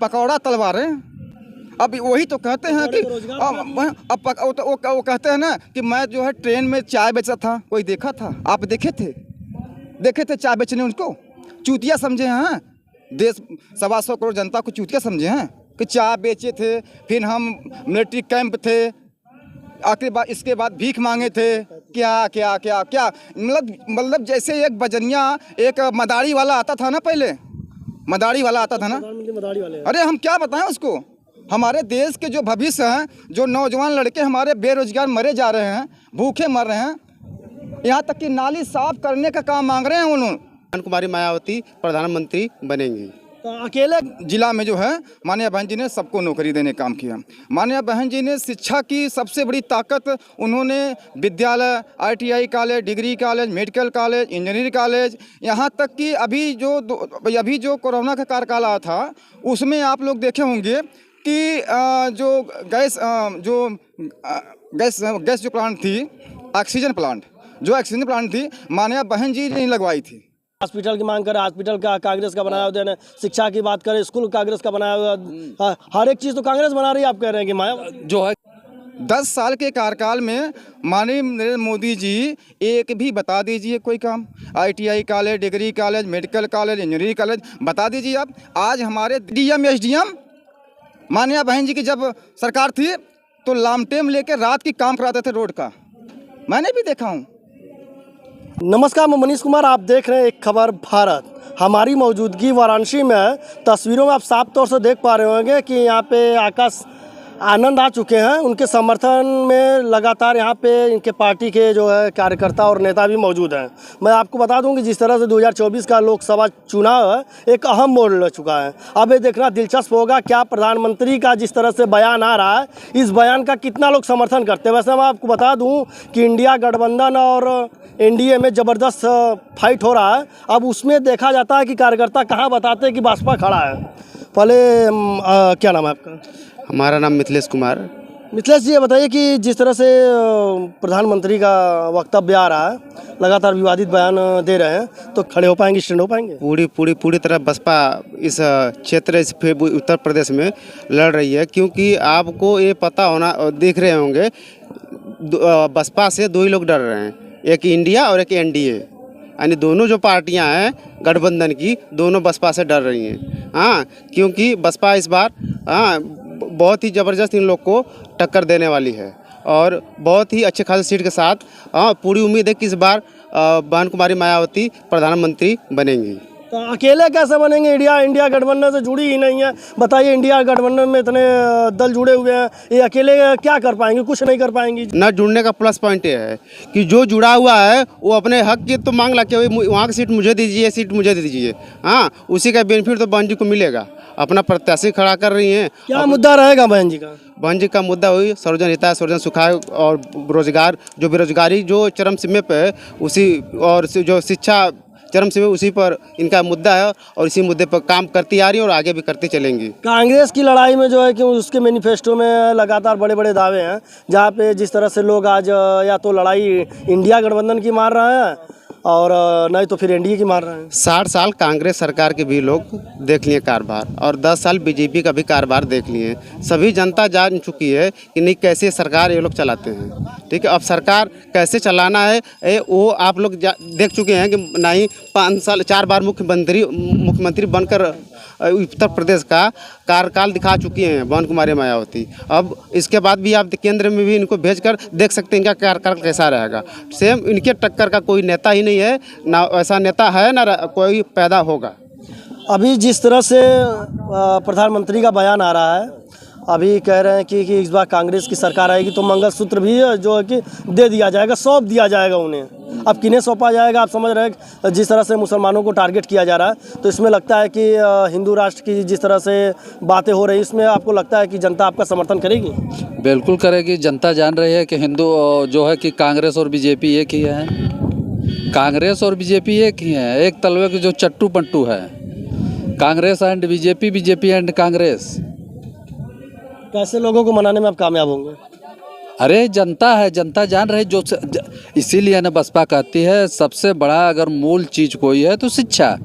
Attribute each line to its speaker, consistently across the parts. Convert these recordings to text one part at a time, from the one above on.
Speaker 1: पकौड़ा तलवा रहे हैं। अब वही तो कहते हैं कि वो कहते हैं ना कि मैं जो है ट्रेन में चाय बेचा था, कोई देखा था? आप देखे थे चाय बेचने उनको? चूतिया समझे हैं? देश 125 करोड़ जनता को चूतिया समझे हैं कि चाय बेचे थे, फिर हम मिलिट्री कैंप थे, आखिर बाद इसके बाद भीख मांगे थे। क्या क्या क्या क्या मतलब जैसे एक बजनिया, एक मदारी वाला आता था ना, पहले मदारी वाला आता था ना। अरे हम क्या बताएं उसको? हमारे देश के जो भविष्य हैं, जो नौजवान लड़के हमारे बेरोजगार मरे जा रहे हैं, भूखे मर रहे हैं, यहाँ तक कि नाली साफ करने का काम मांग रहे हैं उन्होंने।
Speaker 2: कुमारी मायावती प्रधानमंत्री बनेंगी।
Speaker 1: तो अकेले जिला में जो है माननीय बहन जी ने सबको नौकरी देने का काम किया। माननीय बहन जी ने शिक्षा की सबसे बड़ी ताकत, उन्होंने विद्यालय, ITI college, degree college, medical college, engineering college, यहाँ तक कि अभी जो कोरोना का कार्यकाल आया था उसमें आप लोग देखे होंगे कि जो गैस जो प्लांट थी, ऑक्सीजन प्लांट थी, माननीय बहन जी ने लगवाई थी।
Speaker 3: हॉस्पिटल की मांग करें, हॉस्पिटल का कांग्रेस का बनाया हुआ है। शिक्षा की बात करें, स्कूल कांग्रेस का बनाया हुआ। हर एक चीज़ तो कांग्रेस बना रही है। आप कह रहे हैं कि माया
Speaker 1: जो है 10 साल के कार्यकाल में माननीय नरेंद्र मोदी जी एक भी बता दीजिए कोई काम, ITI college, degree college, medical college, engineering college बता दीजिए आप। आज हमारे DM SDM माननीय बहन जी की जब सरकार थी तो लामटेम लेकर रात की काम कराते थे रोड का, मैंने भी देखा हूँ।
Speaker 3: नमस्कार, मैं मनीष कुमार, आप देख रहे हैं एक खबर भारत। हमारी मौजूदगी वाराणसी में है। तस्वीरों में आप साफ तौर से देख पा रहे होंगे कि यहाँ पे आकाश आनंद आ चुके हैं। उनके समर्थन में लगातार यहाँ पे इनके पार्टी के जो है कार्यकर्ता और नेता भी मौजूद हैं। मैं आपको बता दूं कि जिस तरह से 2024 का लोकसभा चुनाव है एक अहम मोड़ ले चुका है। अब ये देखना दिलचस्प होगा क्या प्रधानमंत्री का जिस तरह से बयान आ रहा है, इस बयान का कितना लोग समर्थन करते हैं। वैसे मैं आपको बता दूँ कि इंडिया गठबंधन और NDA में ज़बरदस्त फाइट हो रहा है। अब उसमें देखा जाता है कि कार्यकर्ता कहाँ बताते हैं कि भाजपा खड़ा है। पहले क्या नाम है आपका?
Speaker 2: हमारा नाम मिथिलेश कुमार।
Speaker 3: मिथिलेश जी, ये बताइए कि जिस तरह से प्रधानमंत्री का वक्तव्य आ रहा है, लगातार विवादित बयान दे रहे हैं, तो खड़े हो पाएंगे, स्टैंड हो पाएंगे?
Speaker 2: पूरी तरह बसपा इस क्षेत्र, इस उत्तर प्रदेश में लड़ रही है, क्योंकि आपको ये पता होना, देख रहे होंगे बसपा से 2 ही लोग डर रहे हैं, एक इंडिया और एक NDA, यानी दोनों जो पार्टियां हैं गठबंधन की, दोनों बसपा से डर रही हैं। हाँ, क्योंकि बसपा इस बार बहुत ही ज़बरदस्त इन लोग को टक्कर देने वाली है और बहुत ही अच्छे खासे सीट के साथ पूरी उम्मीद है कि इस बार बहन कुमारी मायावती प्रधानमंत्री बनेंगी।
Speaker 3: तो अकेले कैसे बनेंगे? इंडिया गठबंधन से जुड़ी ही नहीं है। बताइए, इंडिया गठबंधन में इतने दल जुड़े हुए हैं, ये अकेले क्या कर पाएंगे? कुछ नहीं कर पाएंगी।
Speaker 2: न जुड़ने का प्लस पॉइंट ये है कि जो जुड़ा हुआ है वो अपने हक की तो मांग ला के वहाँ की सीट मुझे दीजिए, सीट मुझे दीजिए। हाँ, उसी का बेनिफिट तो बहन जी को मिलेगा। अपना प्रत्याशी खड़ा कर रही हैं।
Speaker 3: क्या मुद्दा रहेगा बहन जी का?
Speaker 2: बहन जी का मुद्दा हुई सर्वजन हिताय, सर्वजन सुखाय और रोजगार, जो बेरोजगारी जो चरम सीमा पे है उसी, और जो शिक्षा चरम सीमा, उसी पर इनका मुद्दा है और इसी मुद्दे पर काम करती आ रही है और आगे भी करती चलेंगी।
Speaker 3: कांग्रेस की लड़ाई में जो है कि उसके मैनिफेस्टो में लगातार बड़े बड़े दावे हैं, जहाँ पे जिस तरह से लोग आज या तो लड़ाई इंडिया गठबंधन की मार रहे हैं और नहीं तो फिर NDA की मार रहे हैं।
Speaker 2: 60 साल कांग्रेस सरकार के भी लोग देख लिए कारभार और 10 साल BJP का भी कारभार देख लिए। सभी जनता जान चुकी है कि नहीं कैसे सरकार ये लोग चलाते हैं। ठीक है, अब सरकार कैसे चलाना है वो आप लोग देख चुके हैं कि नहीं 5 साल 4 बार मुख्यमंत्री बनकर उत्तर प्रदेश का कार्यकाल दिखा चुकी हैं बहन कुमारी मायावती। अब इसके बाद भी आप केंद्र में भी इनको भेजकर देख सकते हैं इनका कार्यकाल कैसा रहेगा। सेम इनके टक्कर का कोई नेता ही नहीं है, ना ऐसा नेता है ना कोई पैदा होगा।
Speaker 3: अभी जिस तरह से प्रधानमंत्री का बयान आ रहा है, अभी कह रहे हैं कि इस बार कांग्रेस की सरकार आएगी तो मंगलसूत्र भी जो है कि दे दिया जाएगा, सौंप दिया जाएगा उन्हें। अब किन्हें सौंपा जाएगा? आप समझ रहे हैं जिस तरह से मुसलमानों को टारगेट किया जा रहा है, तो इसमें लगता है कि हिंदू राष्ट्र की जिस तरह से बातें हो रही है, इसमें आपको लगता है कि जनता आपका समर्थन करेगी?
Speaker 4: बिल्कुल करेगी। जनता जान रही है कि हिंदू जो है कि कांग्रेस और BJP एक ही है। कांग्रेस और BJP एक ही है, एक तलवे के जो चट्टू पट्टू है, Congress and BJP, BJP and Congress.
Speaker 3: कैसे लोगों को मनाने में आप कामयाब होंगे?
Speaker 4: अरे जनता है, जनता जान रही जो, इसीलिए ना बसपा कहती है सबसे बड़ा अगर मूल चीज़ कोई है तो शिक्षा।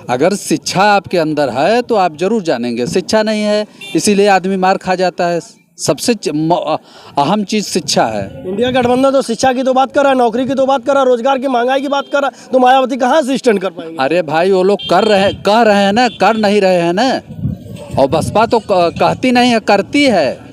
Speaker 4: अगर शिक्षा आपके अंदर है तो आप जरूर जानेंगे, शिक्षा नहीं है इसीलिए आदमी मार खा जाता है। सबसे अहम चीज़ शिक्षा है।
Speaker 3: इंडिया गठबंधन तो शिक्षा की तो बात कर रहा है, नौकरी की तो बात कर रहा है, रोजगार की महंगाई की बात कर रहा है, तो मायावती कहाँ से स्टैंड कर पाएंगे?
Speaker 4: अरे भाई वो लोग कह रहे हैं ना, कर नहीं रहे हैं ना। और बसपा तो कहती नहीं है, करती है।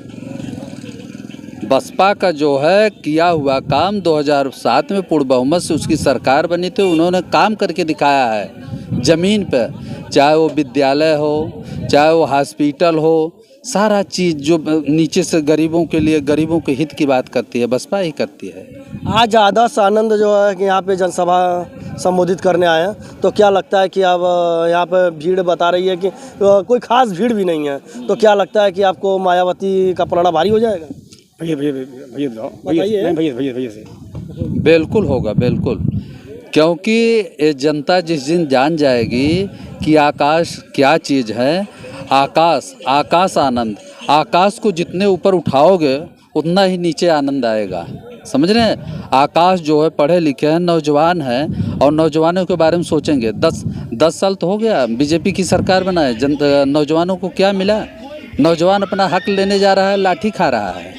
Speaker 4: बसपा का जो है किया हुआ काम 2007 में पूर्ण बहुमत से उसकी सरकार बनी थी, उन्होंने काम करके दिखाया है ज़मीन पे, चाहे वो विद्यालय हो, चाहे वो हॉस्पिटल हो, सारा चीज़ जो नीचे से गरीबों के लिए, गरीबों के हित की बात करती है, बसपा ही करती है।
Speaker 3: आज आदर्श आनंद जो है कि यहाँ पे जनसभा संबोधित करने आए हैं, तो क्या लगता है कि अब यहाँ पे भीड़ बता रही है कि कोई खास भीड़ भी नहीं है, तो क्या लगता है कि आपको मायावती का पलड़ा भारी हो जाएगा?
Speaker 5: भैया से
Speaker 4: बिल्कुल होगा, बिल्कुल, क्योंकि ये जनता जिस दिन जान जाएगी कि आकाश क्या चीज़ है, आकाश आनंद, आकाश को जितने ऊपर उठाओगे उतना ही नीचे आनंद आएगा, समझ रहे हैं। आकाश जो है पढ़े लिखे हैं, नौजवान हैं, और नौजवानों के बारे में सोचेंगे। 10 साल तो हो गया बीजेपी की सरकार बनाए, नौजवानों को क्या मिला? नौजवान अपना हक लेने जा रहा है, लाठी खा रहा है।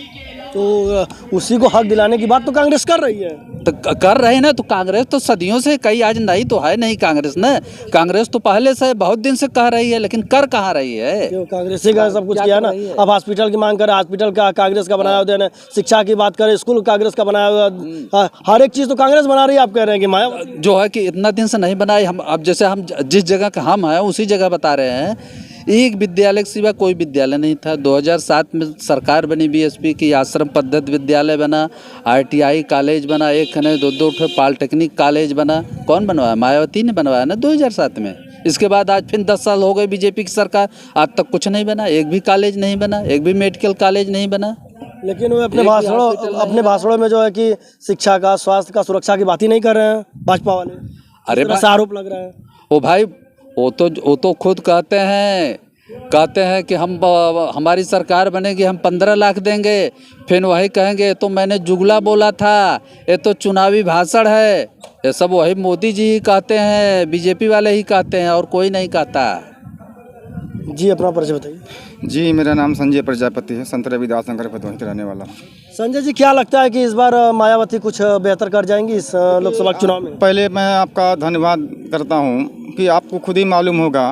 Speaker 3: तो उसी को हक दिलाने की बात तो कांग्रेस कर रही है।
Speaker 4: तो कर रहे हैं ना, तो कांग्रेस तो सदियों से, कई आज नहीं तो है नहीं कांग्रेस ने, कांग्रेस तो पहले से बहुत दिन से कह रही है, लेकिन कर कहाँ रही है?
Speaker 3: क्यों कांग्रेस का सब कुछ किया ना। अब हॉस्पिटल की मांग करे, हॉस्पिटल का कांग्रेस का बनाया हुआ है, शिक्षा की बात करें, स्कूल कांग्रेस का बनाया हुआ, हर एक चीज़ तो कांग्रेस बना रही है। आप कह रहे हैं कि माया
Speaker 4: जो है कि इतना दिन से नहीं बनाई। हम अब जैसे हम जिस जगह का हम हैं उसी जगह बता रहे हैं, एक विद्यालय के सिवा कोई विद्यालय नहीं था। 2007 में सरकार बनी बीएसपी की, आश्रम पद्धति विद्यालय बना, ITI कॉलेज बना, एक ने दो पॉलिटेक्निक कॉलेज बना। कौन बनवाया? मायावती ने बनवाया ना 2007 में। इसके बाद आज फिर 10 साल हो गए बीजेपी की सरकार, आज तक कुछ नहीं बना, एक भी कॉलेज नहीं बना, एक भी मेडिकल कॉलेज नहीं बना।
Speaker 3: लेकिन वो अपने भाषणों में जो है कि शिक्षा का, स्वास्थ्य का, सुरक्षा की बात ही नहीं कर रहे हैं भाजपा वाले।
Speaker 4: अरे
Speaker 3: आरोप लग रहा है।
Speaker 4: ओ भाई, वो तो खुद कहते हैं कि हमारी सरकार बनेगी, हम 15 लाख देंगे, फिर वही कहेंगे तो मैंने जुगला बोला था, ये तो चुनावी भाषण है। ये सब वही मोदी जी ही कहते हैं, बीजेपी वाले ही कहते हैं, और कोई नहीं कहता।
Speaker 3: जी अपना परिचय बताइए।
Speaker 1: जी मेरा नाम संजय प्रजापति है, संत रविदास नगर भदोही के रहने वाला।
Speaker 3: संजय जी, क्या लगता है कि इस बार मायावती कुछ बेहतर कर जाएंगी इस लोकसभा चुनाव में?
Speaker 1: पहले मैं आपका धन्यवाद करता हूं कि आपको खुद ही मालूम होगा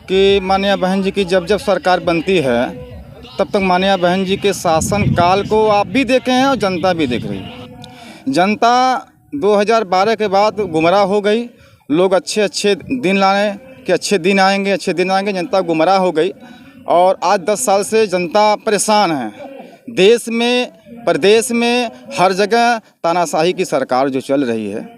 Speaker 1: कि माननीय बहन जी की जब सरकार बनती है तब तक माननीय बहन जी के शासन काल को आप भी देखे हैं और जनता भी देख रही है। जनता 2012 के बाद गुमराह हो गई। लोग अच्छे दिन लाने कि अच्छे दिन आएंगे, जनता गुमराह हो गई। और आज 10 साल से जनता परेशान है। देश में, प्रदेश में, हर जगह तानाशाही की सरकार जो चल रही है,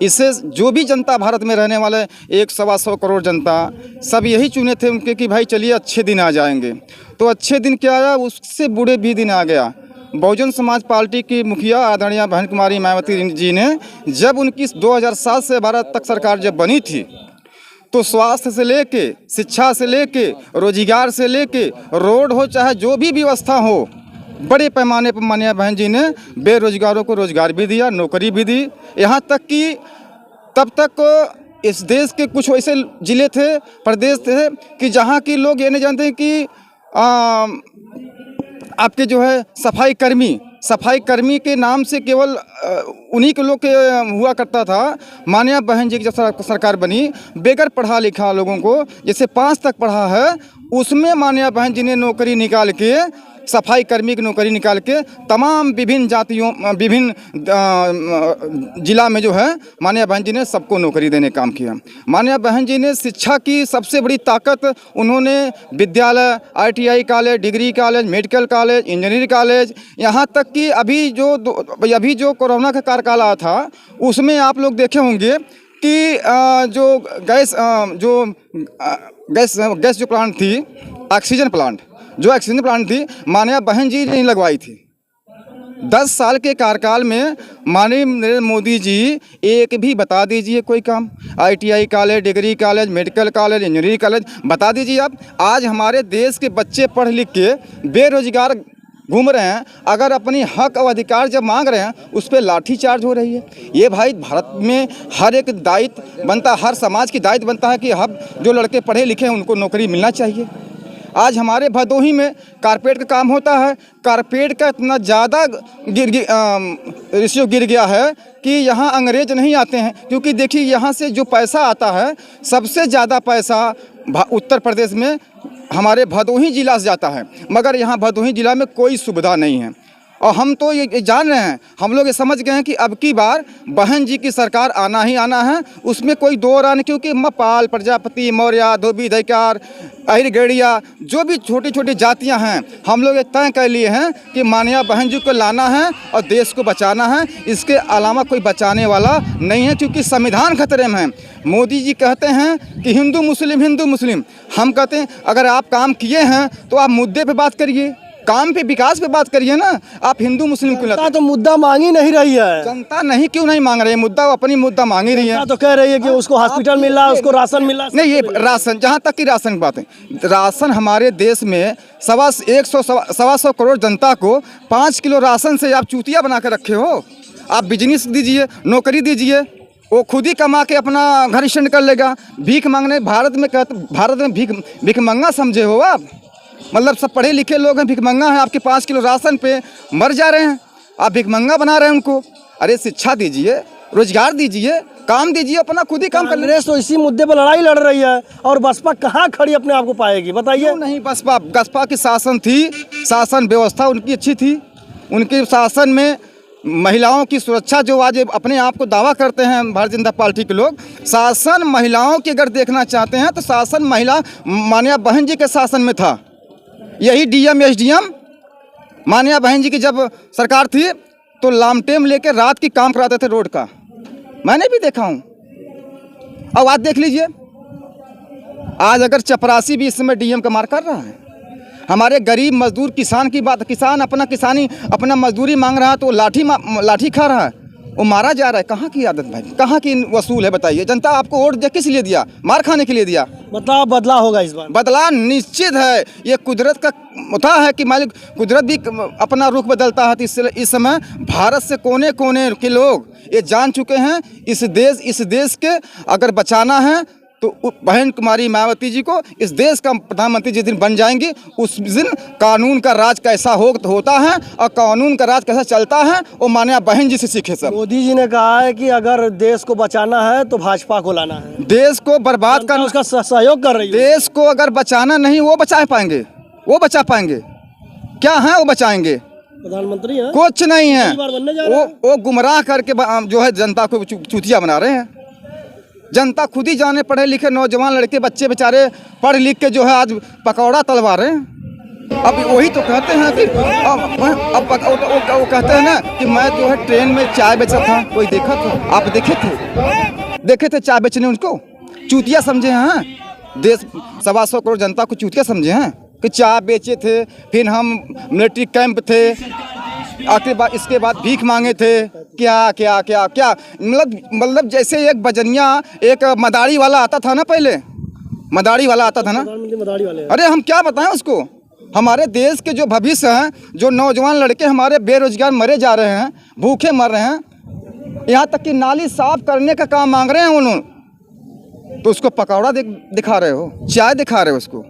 Speaker 1: इससे जो भी जनता भारत में रहने वाले 100-125 करोड़ जनता सब यही चुने थे उनके कि भाई चलिए अच्छे दिन आ जाएंगे। तो अच्छे दिन क्या आया, उससे बुरे भी दिन आ गया। बहुजन समाज पार्टी की मुखिया आदरणीय बहन कुमारी मायावती जी ने जब उनकी 2007 से 12 तक सरकार जब बनी थी, तो स्वास्थ्य से लेके, शिक्षा से लेके, रोजगार से लेके, रोड हो चाहे जो भी व्यवस्था हो, बड़े पैमाने पर माननीय बहन जी ने बेरोजगारों को रोजगार भी दिया, नौकरी भी दी। यहाँ तक कि तब तक इस देश के कुछ ऐसे ज़िले थे, प्रदेश थे कि जहाँ के लोग ये नहीं जानते कि आपके जो है सफाई कर्मी के नाम से केवल उन्हीं के लोग के हुआ करता था। माननीय बहन जी की जब सरकार बनी, बेगर पढ़ा लिखा लोगों को, जैसे 5 तक पढ़ा है, उसमें माननीय बहन जी ने नौकरी निकाल के, सफाई कर्मी की नौकरी निकाल के तमाम विभिन्न जातियों, विभिन्न जिला में जो है माननीय बहन जी ने सबको नौकरी देने का काम किया। माननीय बहन जी ने शिक्षा की सबसे बड़ी ताकत, उन्होंने विद्यालय, ITI college, degree college, medical college, engineering college, यहाँ तक कि अभी जो कोरोना का कार्यकाल आया था उसमें आप लोग देखे होंगे कि जो गैस जो प्लांट थी, ऑक्सीजन प्लांट थी, माननीय बहन जी ने लगवाई थी। 10 साल के कार्यकाल में माननीय नरेंद्र मोदी जी एक भी बता दीजिए कोई काम, ITI college, degree college, medical college, engineering college बता दीजिए आप। आज हमारे देश के बच्चे पढ़ लिख के बेरोजगार घूम रहे हैं, अगर अपनी हक और अधिकार जब मांग रहे हैं उस पर लाठी चार्ज हो रही है। ये भाई भारत में हर एक दायित्व बनता, हर समाज की दायित्व बनता है कि हम जो लड़के पढ़े लिखे हैं उनको नौकरी मिलना चाहिए। आज हमारे भदोही में कारपेट का काम होता है, कारपेट का इतना ज़्यादा रेशियो गिर गया है कि यहाँ अंग्रेज नहीं आते हैं, क्योंकि देखिए यहाँ से जो पैसा आता है सबसे ज़्यादा पैसा उत्तर प्रदेश में हमारे भदोही जिला से जाता है, मगर यहाँ भदोही जिला में कोई सुविधा नहीं है। और हम तो ये जान रहे हैं, हम लोग ये समझ गए हैं कि अब की बार बहन जी की सरकार आना ही आना है, उसमें कोई दो राय नहीं, क्योंकि मपाल, प्रजापति, मौर्य, धोबी, दैकार, अहिर, गेड़िया, जो भी छोटी छोटी जातियां हैं, हम लोग ये तय कर लिए हैं कि माननीय बहन जी को लाना है और देश को बचाना है। इसके अलावा कोई बचाने वाला नहीं है, क्योंकि संविधान खतरे में है। मोदी जी कहते हैं कि हिंदू मुस्लिम, हम कहते हैं अगर आप काम किए हैं तो आप मुद्दे पे बात करिए, काम पे, विकास पे बात करिए ना। आप हिंदू मुस्लिम क्यों
Speaker 3: जनता तो मुद्दा मांग ही नहीं रही है।
Speaker 1: जनता नहीं क्यों नहीं मांग रही है मुद्दा, अपनी मुद्दा मांग ही रही है।
Speaker 3: तो कह रही है कि उसको हॉस्पिटल मिल रहा है, उसको राशन मिल रहा है।
Speaker 1: नहीं, ये राशन, जहाँ तक की राशन की बात है, राशन हमारे देश में 125 करोड़ जनता को 5 किलो राशन से आप चूतिया बना के रखे हो। आप बिजनेस दीजिए, नौकरी दीजिए, वो खुद ही कमा के अपना घर स्टैंड कर लेगा। भीख मांगने भारत में भीख मंगा समझे हो आप? मतलब सब पढ़े लिखे लोग हैं, भिखमंगा हैं, आपके 5 किलो राशन पे मर जा रहे हैं, आप भिखमंगा बना रहे हैं उनको। अरे शिक्षा दीजिए, रोजगार दीजिए, काम दीजिए, अपना खुद ही काम कर ले।
Speaker 3: कांग्रेस तो इसी मुद्दे पर लड़ाई लड़ रही है और बसपा कहाँ खड़ी अपने आप को पाएगी, बताइए।
Speaker 1: नहीं, बसपा की शासन थी, शासन व्यवस्था उनकी अच्छी थी। उनके शासन में महिलाओं की सुरक्षा, जो आज अपने आप को दावा करते हैं भारतीय जनता पार्टी के लोग, शासन महिलाओं की अगर देखना चाहते हैं तो शासन महिला माननीय बहन जी के शासन में था। यही डीएम एसडीएम माननीय बहन जी की जब सरकार थी तो लामटेम लेके रात की काम कराते थे रोड का, मैंने भी देखा हूँ। अब आज देख लीजिए, आज अगर चपरासी भी इस समय डीएम का मार कर रहा है। हमारे गरीब मजदूर किसान की बात, किसान अपना मजदूरी मांग रहा है तो लाठी खा रहा है, वो मारा जा रहा है। कहाँ की आदत भाई, कहाँ की वसूल है बताइए? जनता आपको वोट दे किस लिए दिया? मार खाने के लिए दिया।
Speaker 3: मतलब बदला होगा इस बार?
Speaker 1: बदला निश्चित है, ये कुदरत का होता है कि मालिक कुदरत भी अपना रुख बदलता है। तो इस समय भारत से कोने कोने के लोग ये जान चुके हैं, इस देश के अगर बचाना है तो बहन कुमारी मायावती जी को इस देश का प्रधानमंत्री जिस दिन बन जाएंगी उस दिन कानून का राज कैसा होता है और कानून का राज कैसा चलता है वो माननीय बहन जी से सीखे सब।
Speaker 3: मोदी जी ने कहा है कि अगर देश को बचाना है तो भाजपा को लाना है,
Speaker 1: देश को बर्बाद करना,
Speaker 3: उसका सहयोग कर रही है।
Speaker 1: देश को अगर बचाना नहीं वो बचा पाएंगे, क्या है वो बचाएंगे?
Speaker 3: प्रधानमंत्री है,
Speaker 1: कुछ नहीं है। वो गुमराह करके जो है जनता को चूतिया बना रहे हैं। जनता खुद ही जाने, पढ़े लिखे नौजवान लड़के बच्चे बेचारे पढ़ लिख के जो है आज पकौड़ा तलवा रहे हैं। अब वही तो कहते हैं कि अब वो कहते हैं ना कि मैं जो है ट्रेन में चाय बेचा था, कोई देखा था? आप देखे थे चाय बेचने? उनको चूतिया समझे हैं? देश 125 करोड़ जनता को चूतिया समझे हैं कि चाय बेचे थे, फिर हम मिलिट्री कैंप थे, इसके बाद भीख मांगे थे, क्या मतलब जैसे एक बजनिया, एक मदारी वाला आता था ना, पहले मदारी वाला आता था ना। अरे हम क्या बताएं उसको? हमारे देश के जो भविष्य हैं, जो नौजवान लड़के हमारे बेरोजगार मरे जा रहे हैं, भूखे मर रहे हैं, यहाँ तक कि नाली साफ करने का काम मांग रहे हैं उन्होंने, तो उसको पकौड़ा दिखा रहे हो, चाय दिखा रहे हो उसको।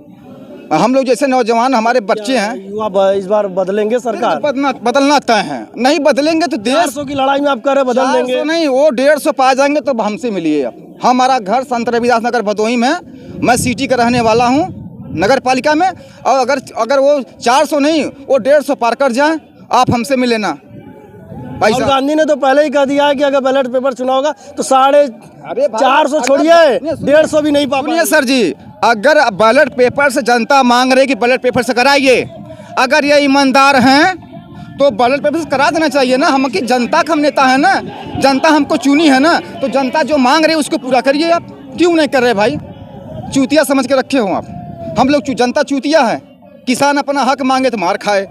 Speaker 1: हम लोग जैसे नौजवान, हमारे बच्चे हैं,
Speaker 3: युवा इस बार बदलेंगे? सरकार
Speaker 1: बदलना तय है, नहीं बदलेंगे तो देश
Speaker 3: 400 की लड़ाई में आप कह रहे बदल देंगे?
Speaker 1: नहीं, वो 150 पा जाएंगे तो हमसे मिलिए। अब हमारा घर संत रविदास नगर भदोही में, मैं सिटी का रहने वाला हूँ, नगर पालिका में, और अगर वो 400 नहीं वो 150 पार कर जाए, आप हमसे मिले ना।
Speaker 3: राहुल गांधी ने तो पहले ही कह दिया है कि अगर बैलेट पेपर चुनाव होगा तो 450 छोड़िए, 150 भी नहीं पा पाएंगे।
Speaker 1: सर जी, अगर बैलेट पेपर से जनता मांग रही कि बैलेट पेपर से कराइए, अगर ये ईमानदार हैं तो बैलेट पेपर से करा देना चाहिए ना। हम की जनता का हम नेता है ना, जनता हमको चुनी है ना, तो जनता जो मांग रही है उसको पूरा करिए। आप क्यों नहीं कर रहे भाई? चूतिया समझ के रखे हो आप। हम लोग जनता चूतिया है। किसान अपना हक मांगे तो मार खाए,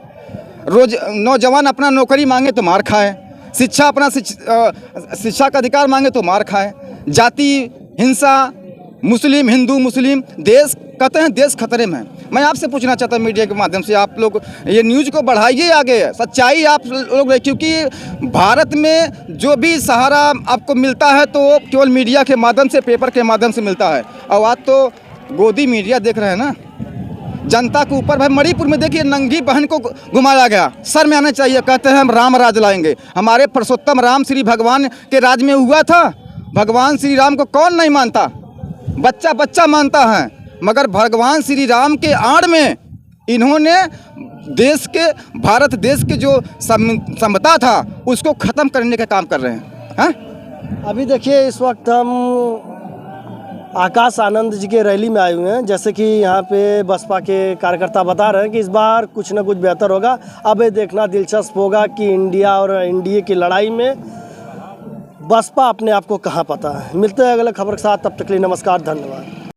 Speaker 1: नौजवान अपना नौकरी मांगे तो मार खाए, शिक्षा शिक्षा का अधिकार मांगे तो मार खाए, जाति हिंसा, हिंदू मुस्लिम, देश कहते हैं देश खतरे में है। मैं आपसे पूछना चाहता हूँ मीडिया के माध्यम से, आप लोग ये न्यूज़ को बढ़ाइए आगे, सच्चाई आप लोग रहे, क्योंकि भारत में जो भी सहारा आपको मिलता है तो वो केवल मीडिया के माध्यम से, पेपर के माध्यम से मिलता है। और आज तो गोदी मीडिया देख रहे हैं ना जनता के ऊपर। भाई मणिपुर में देखिए नंगी बहन को घुमाया गया, सर में आना चाहिए। कहते हैं हम राम राज लाएंगे, हमारे पुरुषोत्तम राम श्री भगवान के राज में हुआ था। भगवान श्री राम को कौन नहीं मानता, बच्चा बच्चा मानता है। मगर भगवान श्री राम के आड़ में इन्होंने देश के, भारत देश के जो समता था उसको ख़त्म करने का काम कर रहे हैं। हाँ,
Speaker 3: अभी देखिए इस वक्त हम आकाश आनंद जी के रैली में आए हुए हैं। जैसे कि यहाँ पे बसपा के कार्यकर्ता बता रहे हैं कि इस बार कुछ ना कुछ बेहतर होगा। अब ये देखना दिलचस्प होगा कि इंडिया और एनडीए की लड़ाई में बसपा अपने आप को कहाँ पाता है। मिलते हैं अगले खबर के साथ, तब तक के लिए नमस्कार, धन्यवाद।